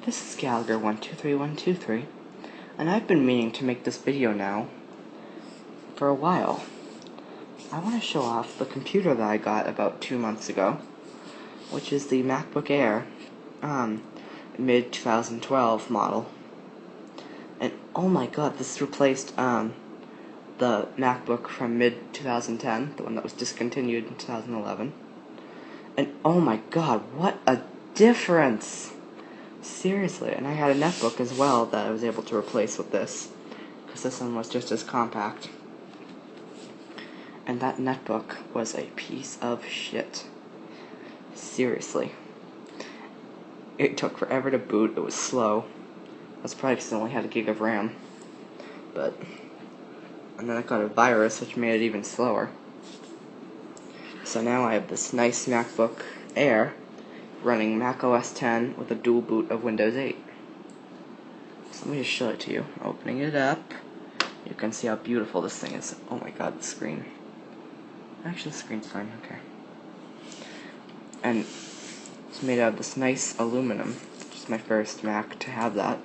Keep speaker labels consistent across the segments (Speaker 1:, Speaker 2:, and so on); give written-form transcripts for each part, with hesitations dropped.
Speaker 1: This is Gallagher123123, and I've been meaning to make this video now for a while. I want to show off the computer that I got about 2 months ago, which is the MacBook Air, mid-2012 model. And oh my god, this replaced the MacBook from mid-2010, the one that was discontinued in 2011. And oh my god, what a difference! Seriously, and I had a netbook as well that I was able to replace with this, because this one was just as compact. And that netbook was a piece of shit. Seriously. It took forever to boot, it was slow. That's probably because it only had a gig of RAM. And then I got a virus, which made it even slower. So now I have this nice MacBook Air running Mac OS X with a dual boot of Windows 8. So let me just show it to you. Opening it up, you can see how beautiful this thing is. Oh my god, the screen. Actually, the screen's fine, okay. And it's made out of this nice aluminum, which is my first Mac to have that.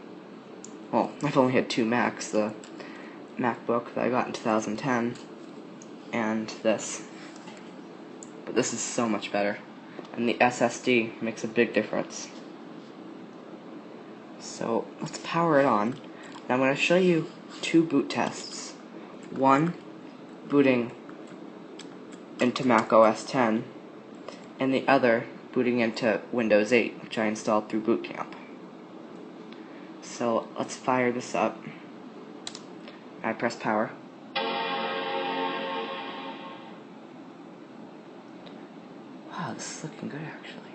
Speaker 1: Well, I've only had 2 Macs, the MacBook that I got in 2010, and this. But this is so much better. And the SSD makes a big difference. So let's power it on. And I'm going to show you 2 boot tests. One, booting into Mac OS X, and the other, booting into Windows 8, which I installed through Boot Camp. So let's fire this up. I press power. Wow, this is looking good actually.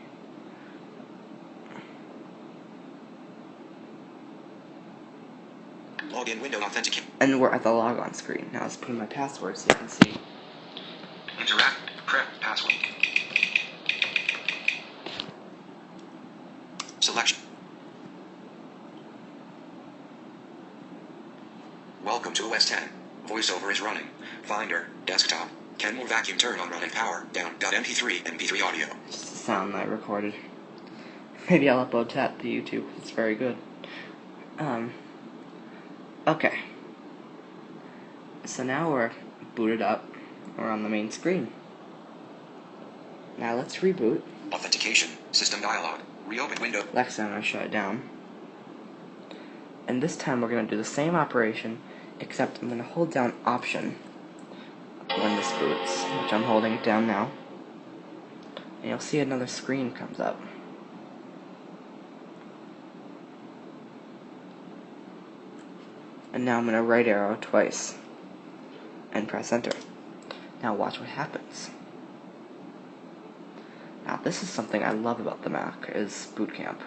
Speaker 2: Login window authenticate.
Speaker 1: And we're at the logon screen. Now let's put in my password so you can see.
Speaker 2: Interact. Prep password. Selection. Welcome to OS X. Voiceover is running. Finder. Desktop. Can more vacuum turn on run and power down. MP3 audio.
Speaker 1: Just the sound that I recorded. Maybe I'll upload that to YouTube. It's very good. Okay. So now we're booted up. We're on the main screen. Now let's reboot.
Speaker 2: Authentication. System dialog. Reopen window.
Speaker 1: Next time I shut it down. And this time we're going to do the same operation, except I'm going to hold down Option when this boots, which I'm holding it down now. And you'll see another screen comes up. And now I'm going to right arrow twice and press enter. Now watch what happens. Now this is something I love about the Mac, is Boot Camp.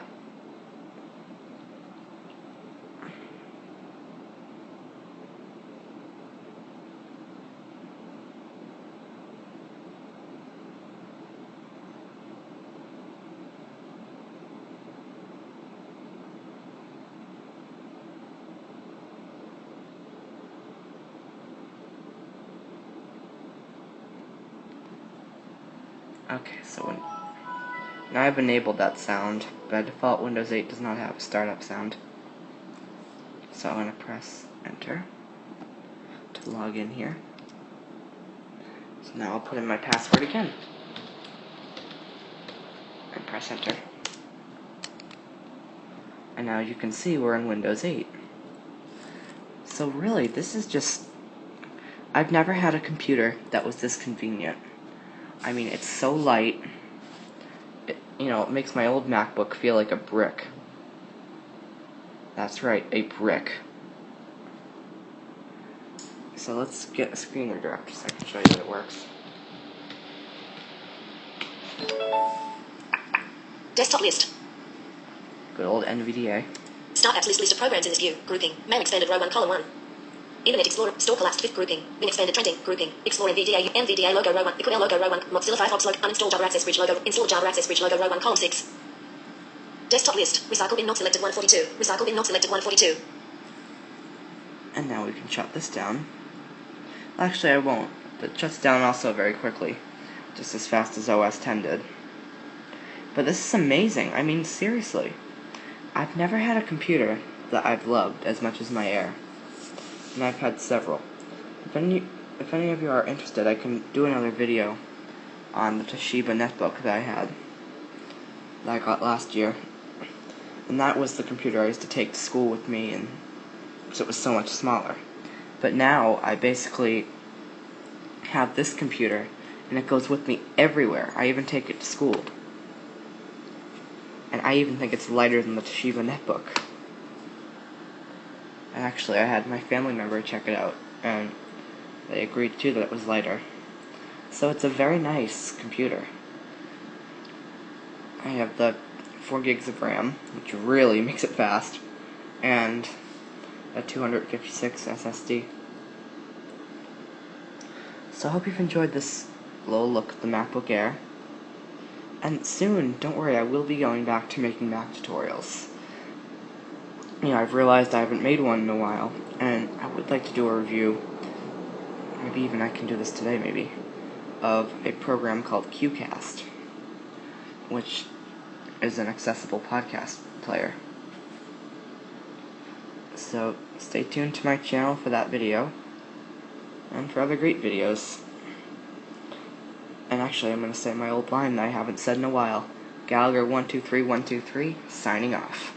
Speaker 1: Okay, so now I've enabled that sound. By default, Windows 8 does not have a startup sound. So I'm going to press enter to log in here. So now I'll put in my password again. And press enter. And now you can see we're in Windows 8. So really, this is just... I've never had a computer that was this convenient. I mean, it's so light, it makes my old MacBook feel like a brick. That's right, a brick. So let's get a screen reader up so I can show you that it works.
Speaker 3: Desktop list.
Speaker 1: Good old NVDA.
Speaker 3: Start at list of programs in this view. Grouping. Mail expanded row 1 column 1. Internet Explorer, store collapsed 5th grouping, Win expanded trending, grouping, Explorer NVDA logo row 1, Equinel logo row 1, Mozilla Firefox logo, uninstalled Java Access Bridge logo, installed Java Access Bridge logo row 1 column 6. Desktop list, recycle bin not selected 142, recycle bin not selected 142.
Speaker 1: And now we can shut this down. Actually I won't, but it shuts down also very quickly, just as fast as OS X did. But this is amazing, I mean seriously. I've never had a computer that I've loved as much as my Air, and I've had several. If any of you are interested, I can do another video on the Toshiba netbook that I got last year, and that was the computer I used to take to school with me, and so it was so much smaller. But now I basically have this computer, and it goes with me everywhere. I even take it to school. And I even think it's lighter than the Toshiba netbook. And actually, I had my family member check it out, and they agreed too that it was lighter. So it's a very nice computer. I have the 4 gigs of RAM, which really makes it fast, and a 256 SSD. So I hope you've enjoyed this little look at the MacBook Air. And soon, don't worry, I will be going back to making Mac tutorials. You know, I've realized I haven't made one in a while, and I would like to do a review, maybe even I can do this today maybe, of a program called QCast, which is an accessible podcast player. So stay tuned to my channel for that video, and for other great videos. And actually, I'm going to say my old line that I haven't said in a while. Gallagher 123123, signing off.